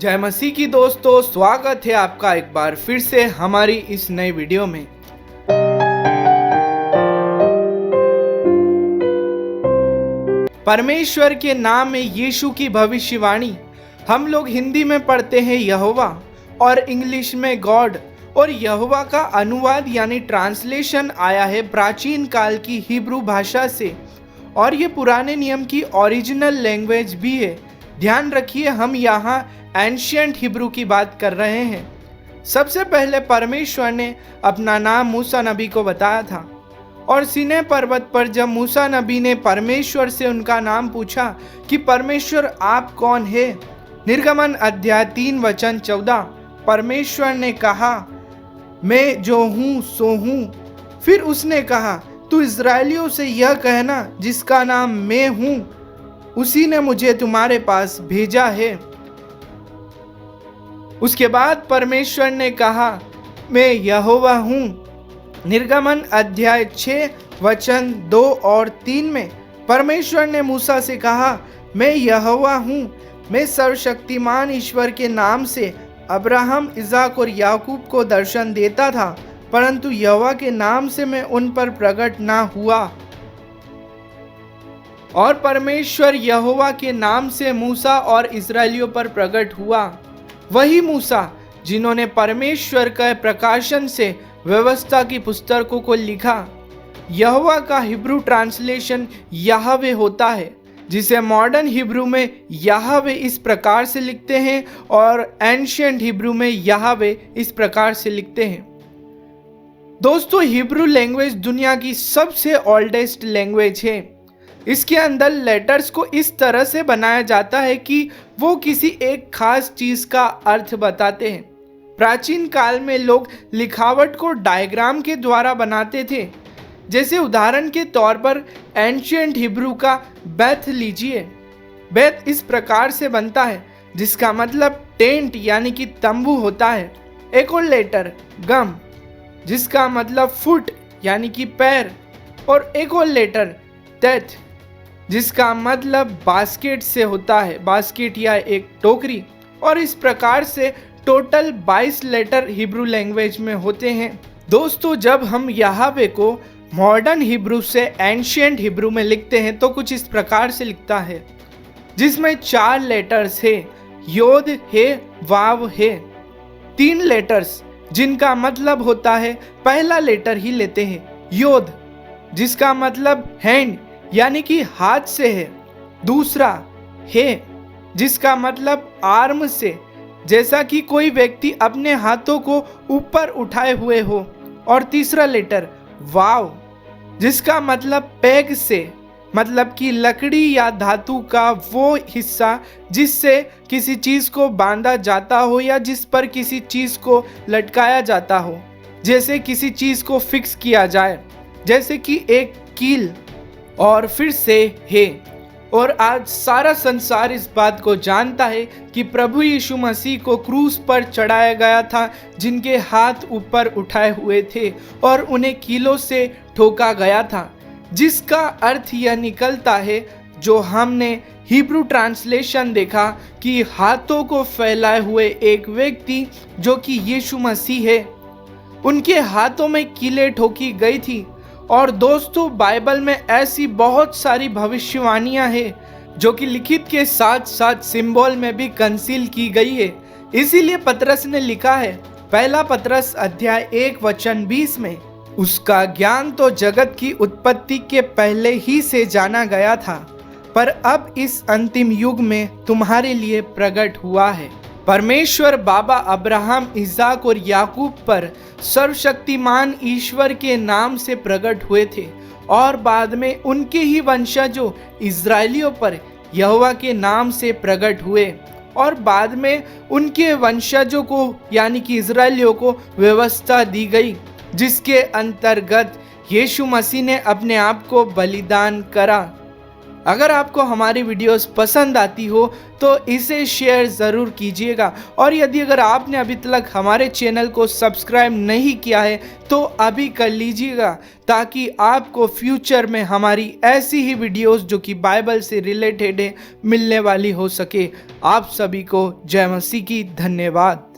जय मसीह की दोस्तों, स्वागत है आपका एक बार फिर से हमारी इस नई वीडियो में। परमेश्वर के नाम में यीशु की भविष्यवाणी हम लोग हिंदी में पढ़ते हैं यहोवा और इंग्लिश में गॉड, और यहोवा का अनुवाद यानी ट्रांसलेशन आया है प्राचीन काल की हिब्रू भाषा से, और ये पुराने नियम की ओरिजिनल लैंग्वेज भी है। ध्यान रखिए, हम यहाँ एंशिएंट हिब्रू की बात कर रहे हैं। सबसे पहले परमेश्वर ने अपना नाम मूसा नबी को बताया था, और सीनै पर्वत पर जब मूसा नबी ने परमेश्वर से उनका नाम पूछा कि परमेश्वर आप कौन है, निर्गमन अध्याय 3 वचन 14, परमेश्वर ने कहा मैं जो हूँ सो हूँ। फिर उसने कहा तू इस्राएलियों से यह कहना जिसका नाम मैं हूँ, उसी ने मुझे तुम्हारे पास भेजा है। उसके बाद परमेश्वर ने कहा मैं यहोवा हूँ। निर्गमन अध्याय 6 वचन 2 और 3 में परमेश्वर ने मूसा से कहा मैं यहोवा हूँ, मैं सर्वशक्तिमान ईश्वर के नाम से अब्राहम, इसाक और याकूब को दर्शन देता था, परंतु यहोवा के नाम से मैं उन पर प्रकट ना हुआ। और परमेश्वर यहोवा के नाम से मूसा और इस्राएलियों पर प्रकट हुआ। वही मूसा जिन्होंने परमेश्वर के प्रकाशन से व्यवस्था की पुस्तकों को लिखा। यहोवा का हिब्रू ट्रांसलेशन याहवे होता है, जिसे मॉडर्न हिब्रू में याहवे इस प्रकार से लिखते हैं और एंशिएंट हिब्रू में याहवे इस प्रकार से लिखते हैं। दोस्तों, हिब्रू लैंग्वेज दुनिया की सबसे ओल्डेस्ट लैंग्वेज है। इसके अंदर लेटर्स को इस तरह से बनाया जाता है कि वो किसी एक खास चीज का अर्थ बताते हैं। प्राचीन काल में लोग लिखावट को डायग्राम के द्वारा बनाते थे। जैसे उदाहरण के तौर पर एंशिएंट हिब्रू का बेथ लीजिए। बेथ इस प्रकार से बनता है, जिसका मतलब टेंट यानी कि तंबू होता है। एक और लेटर गम, जिसका मतलब फुट यानी कि पैर, और एक और लेटर टेथ, जिसका मतलब बास्केट से होता है, बास्केट या एक टोकरी। और इस प्रकार से टोटल 22 लेटर हिब्रू लैंग्वेज में होते हैं। दोस्तों, जब हम याहवे को मॉडर्न हिब्रू से एंशिएंट हिब्रू में लिखते हैं तो कुछ इस प्रकार से लिखता है, जिसमें 4 लेटर्स है, योद है, वाव है। 3 लेटर्स जिनका मतलब होता है, पहला लेटर ही लेते हैं योद, जिसका मतलब हैंड यानी कि हाथ से है। दूसरा है, जिसका मतलब आर्म से, जैसा कि कोई व्यक्ति अपने हाथों को ऊपर उठाए हुए हो। और तीसरा लेटर वाव, जिसका मतलब पैग से, मतलब कि लकड़ी या धातु का वो हिस्सा जिससे किसी चीज को बांधा जाता हो या जिस पर किसी चीज को लटकाया जाता हो, जैसे किसी चीज को फिक्स किया जाए, जैसे कि एक कील। और फिर से है। और आज सारा संसार इस बात को जानता है कि प्रभु यीशु मसीह को क्रूस पर चढ़ाया गया था, जिनके हाथ ऊपर उठाए हुए थे और उन्हें कीलों से ठोका गया था, जिसका अर्थ यह निकलता है, जो हमने हिब्रू ट्रांसलेशन देखा, कि हाथों को फैलाए हुए एक व्यक्ति जो कि यीशु मसीह है, उनके हाथों में कीलें ठोकी गई थी। और दोस्तों, बाइबल में ऐसी बहुत सारी भविष्यवाणियां हैं जो कि लिखित के साथ साथ सिंबल में भी कंसील की गई है। इसीलिए पतरस ने लिखा है, पहला पतरस अध्याय 1 वचन 20 में, उसका ज्ञान तो जगत की उत्पत्ति के पहले ही से जाना गया था, पर अब इस अंतिम युग में तुम्हारे लिए प्रकट हुआ है। परमेश्वर बाबा अब्राहम, इसाक और याकूब पर सर्वशक्तिमान ईश्वर के नाम से प्रकट हुए थे, और बाद में उनके ही वंशजों इस्राएलियों पर यहोवा के नाम से प्रकट हुए, और बाद में उनके वंशजों को यानी कि इस्राएलियों को व्यवस्था दी गई, जिसके अंतर्गत यीशु मसीह ने अपने आप को बलिदान करा। अगर आपको हमारी वीडियोस पसंद आती हो तो इसे शेयर ज़रूर कीजिएगा, और यदि अगर आपने अभी तक हमारे चैनल को सब्सक्राइब नहीं किया है तो अभी कर लीजिएगा, ताकि आपको फ्यूचर में हमारी ऐसी ही वीडियोस जो कि बाइबल से रिलेटेड है मिलने वाली हो सके। आप सभी को जय मसीह की। धन्यवाद।